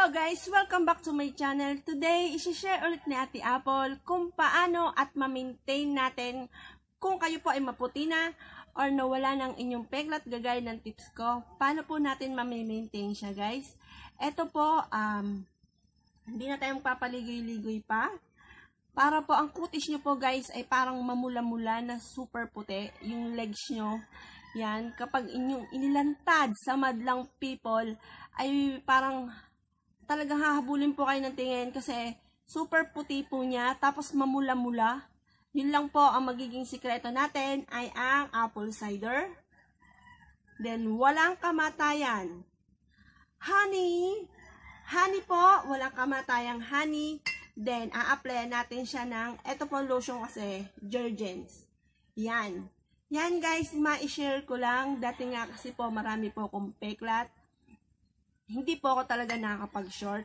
Hello guys! Welcome back to my channel. Today, isi-share ulit ni Ate Apple kung paano at ma-maintain natin kung kayo po ay maputi na or nawala ng inyong peklat gagaya ng tips ko. Paano po natin ma-maintain siya guys? Ito po, hindi na tayong papaligoy-ligoy pa. Para po ang kutis nyo po guys ay parang mamula-mula na super puti. Yung legs nyo, yan, kapag inyong inilantad sa madlang people ay parang talagang hahabulin po kayo ng tingin kasi super puti po niya, tapos mamula-mula. Yun lang po ang magiging sikreto natin ay ang apple cider. Then, walang kamatayan. Honey. Honey po, walang kamatayang honey. Then, a-apply natin siya ng, eto po lotion kasi, Jergens. Yan. Yan guys, ma-share ko lang. Dati nga kasi po, marami po akong peklat. Hindi po ako talaga nakakapag-short.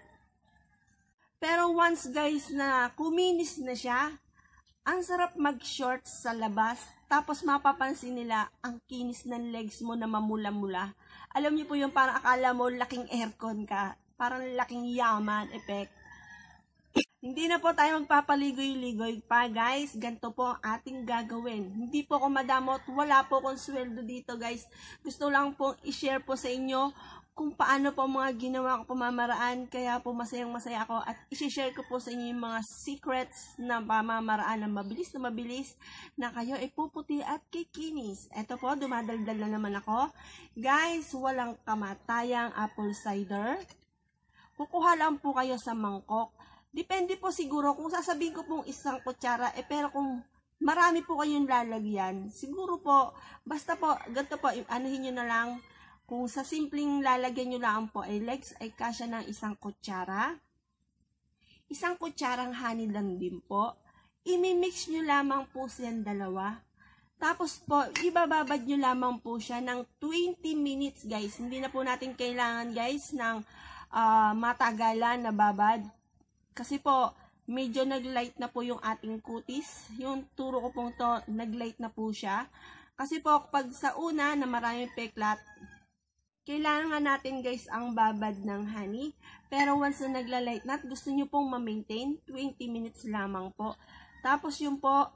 Pero once guys na kuminis na siya, ang sarap mag-short sa labas. Tapos mapapansin nila ang kinis ng legs mo na mamula-mula. Alam niyo po yung parang akala mo laking aircon ka. Parang laking yaman effect. Hindi na po tayo magpapaligoy-ligoy pa guys. Ganito po ang ating gagawin. Hindi po ako madamot. Wala po akong sweldo dito guys. Gusto lang po i-share po sa inyo kung paano po mga ginawa ko pamamaraan, kaya po masayang-masaya ako at isi-share ko po sa inyo yung mga secrets na pamamaraan na mabilis na kayo ay puputi at kikinis. Eto po, dumadaldal na naman ako. Guys, walang kamatayang apple cider. Kukuha lang po kayo sa mangkok. Depende po siguro kung sasabihin ko pong isang kutsara, pero kung marami po kayong lalagyan, siguro po, basta po, ganito po, anuhin nyo na lang. Kung sa simpleng lalagyan nyo lang po ay legs, ay kasya ng isang kutsara. Isang kutsarang honey lang din po. Imi-mix nyo lamang po siyang dalawa. Tapos po, ibababad nyo lamang po siya ng 20 minutes guys. Hindi na po natin kailangan guys ng matagalan na babad. Kasi po, medyo nag-light na po yung ating kutis. Yung turo ko pong to, nag-light na po siya. Kasi po, pag sa una na maraming peklat, kailangan natin guys ang babad ng honey. Pero once na nagla-light na at gusto nyo pong ma-maintain, 20 minutes lamang po. Tapos yun po,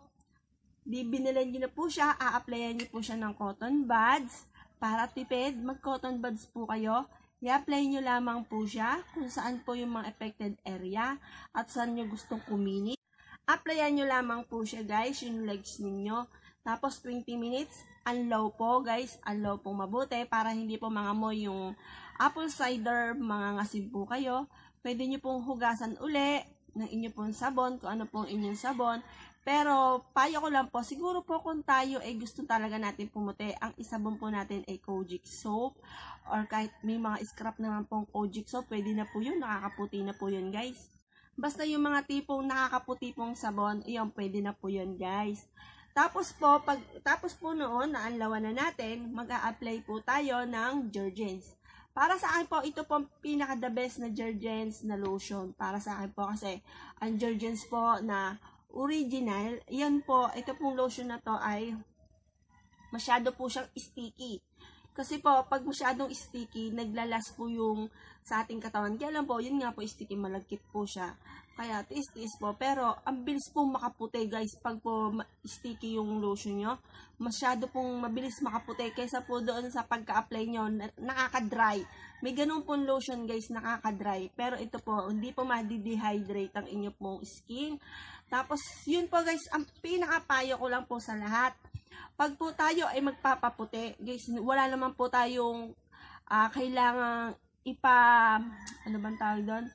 bibinilan nyo na po siya, a-applyan nyo po siya ng cotton buds. Para tipid, mag-cotton buds po kayo. I-apply nyo lamang po siya kung saan po yung mga affected area at saan nyo gustong kuminit. Applyan nyo lamang po siya guys, yung legs ninyo. Tapos 20 minutes, unlow po guys, unlow po mabuti para hindi po mangamoy yung apple cider, mangangasim po kayo. Pwede nyo pong hugasan uli ng inyo pong sabon, kung ano pong inyong sabon. Pero payo ko lang po, siguro po kung tayo ay gusto talaga natin pumuti, ang isabon po natin ay Kojic soap. Or kahit may mga scrap naman pong Kojic soap, pwede na po yun, nakakaputi na po yun guys. Basta yung mga tipong nakakaputi pong sabon, iyon pwede na po yun guys. Tapos po noon, naanlawan na natin, mag-a-apply po tayo ng Jergens. Para sa akin po, ito po pinaka-the best na Jergens na lotion. Para sa akin po kasi, ang Jergens po na original, yan po, ito pong lotion na to ay masyado po siyang sticky. Kasi po, pag masyadong sticky, naglalas po yung sa ating katawan. Kaya lang po, yun nga po, sticky, malagkit po siya. Kaya, tiis-tiis po. Pero, ang bilis po makaputi, guys, pag po sticky yung lotion nyo. Masyado pong mabilis makaputi. Kaysa po doon sa pagka-apply nyo, nakaka-dry. May ganun pong lotion, guys, nakaka-dry. Pero ito po, hindi po ma-dehydrate ang inyo pong skin. Tapos, yun po, guys, ang pinaka-payo ko lang po sa lahat. Pag po tayo ay magpapaputi, guys, wala naman po tayong kailangang ano bang tawag doon?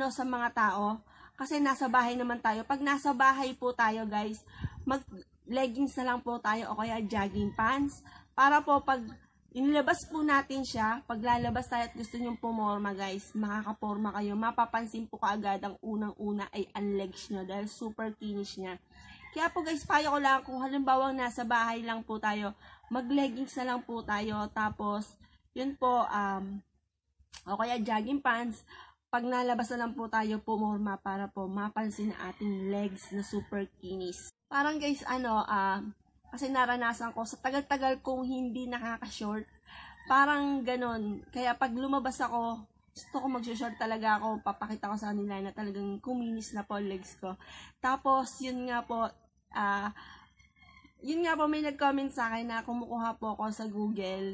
Sa mga tao. Kasi nasa bahay naman tayo. Pag nasa bahay po tayo, guys, mag-leggings na lang po tayo o kaya jogging pants. Para po pag inilabas po natin siya, pag lalabas tayo at gusto nyong pumorma, guys, makakaporma kayo. Mapapansin po kaagad ang unang-una ay ang legs nyo dahil super kinis niya. Kaya po guys, payo ko lang kung halimbawa nasa bahay lang po tayo, mag-leggings na lang po tayo. Tapos, yun po, o kaya jogging pants. Pag nalabas na lang po tayo, pumorma para po mapansin na ating legs na super kinis. Parang guys, kasi naranasan ko, sa tagal-tagal kong hindi nakaka-short, parang ganon. Kaya pag lumabas ako, gusto ko mag-short talaga ako, papakita ko sa kanila na talagang kuminis na po legs ko. Tapos, yun nga po, may nag-comment sa akin na kumukuha po ako sa Google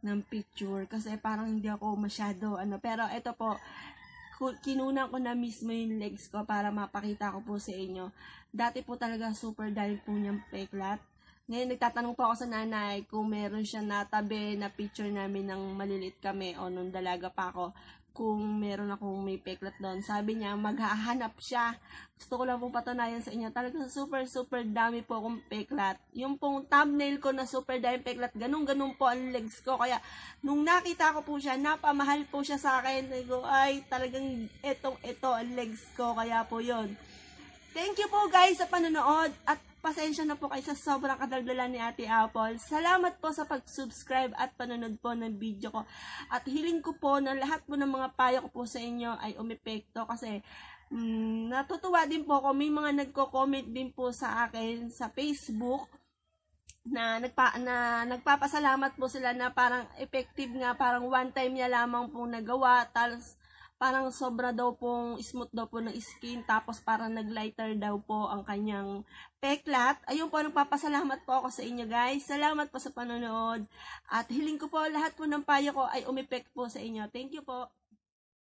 ng picture kasi parang hindi ako masyado pero ito po, kinunan ko na mismo yung legs ko para mapakita ko po sa inyo. Dati po talaga super dahil po niyang peklat. Ngayon nagtatanong po ako sa nanay kung meron siya natabi na picture namin ng maliliit kami o nung dalaga pa ako, kung meron akong may peklat doon. Sabi niya maghahanap siya. Gusto ko lang pong patunayan sa inyo, talagang super dami po akong peklat. Yung pong thumbnail ko na super dami peklat, ganun po ang legs ko. Kaya nung nakita ko po siya, napamahal po siya sa akin. Ay, talagang ito ang legs ko. Kaya po yun. Thank you po guys sa panonood at pasensya na po kayo sa sobrang kadaldalan ni Ate Apple. Salamat po sa pag-subscribe at panonood po ng video ko. At hiling ko po na lahat po ng mga payo ko po sa inyo ay umepekto kasi natutuwa din po ako. May mga nagko-comment din po sa akin sa Facebook na nagpapasalamat po sila na parang effective nga, parang one time niya lamang pong nagawa, tapos parang sobra daw pong smooth daw po ng skin, tapos parang naglighter daw po ang kanyang peklat. Ayun po, nagpapasalamat po ako sa inyo guys. Salamat po sa panonood. At hiling ko po lahat po ng payo ko ay umepekto po sa inyo. Thank you po.